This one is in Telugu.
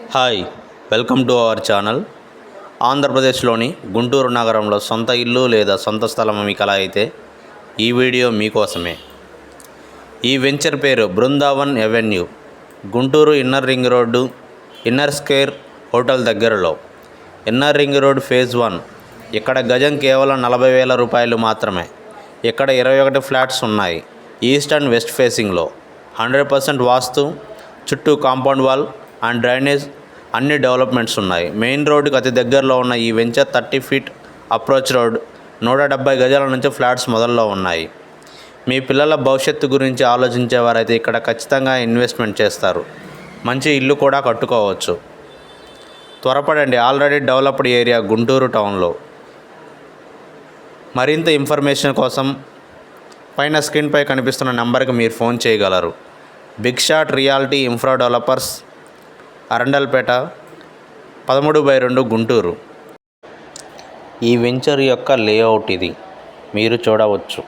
Hi, welcome to our channel. ఆంధ్రప్రదేశ్లోని గుంటూరు నగరంలో సొంత ఇల్లు లేదా సొంత స్థలం మీకు అలా అయితే ఈ వీడియో మీకోసమే. ఈ వెంచర్ పేరు Brindavan avenue, Guntur inner ring road, inner square hotel దగ్గరలో. Inner ring road phase 1. ఇక్కడ గజం కేవలం 40,000 రూపాయలు మాత్రమే. ఇక్కడ 21 ఫ్లాట్స్ ఉన్నాయి. ఈస్ట్ అండ్ వెస్ట్ ఫేసింగ్లో 100% వాస్తు, చుట్టూ కాంపౌండ్ వాల్ అండ్ డ్రైనేజ్ అన్ని డెవలప్మెంట్స్ ఉన్నాయి. మెయిన్ రోడ్డుకి అతి దగ్గరలో ఉన్న ఈ వెంచర్ 30 ఫీట్ అప్రోచ్ రోడ్, 170 గజాల నుంచి ఫ్లాట్స్ మొదల్లో ఉన్నాయి. మీ పిల్లల భవిష్యత్తు గురించి ఆలోచించేవారైతే ఇక్కడ ఖచ్చితంగా ఇన్వెస్ట్మెంట్ చేస్తారు. మంచి ఇల్లు కూడా కట్టుకోవచ్చు. త్వరపడండి, ఆల్రెడీ డెవలప్డ్ ఏరియా గుంటూరు టౌన్లో. మరింత ఇన్ఫర్మేషన్ కోసం పైన స్క్రీన్పై కనిపిస్తున్న నెంబర్కి మీరు ఫోన్ చేయగలరు. Big shot reality infra developers, Arundelpet, 13/2 Guntur. ఈ వెంచర్ యొక్క లేఅవుట్ ఇది మీరు చూడవచ్చు.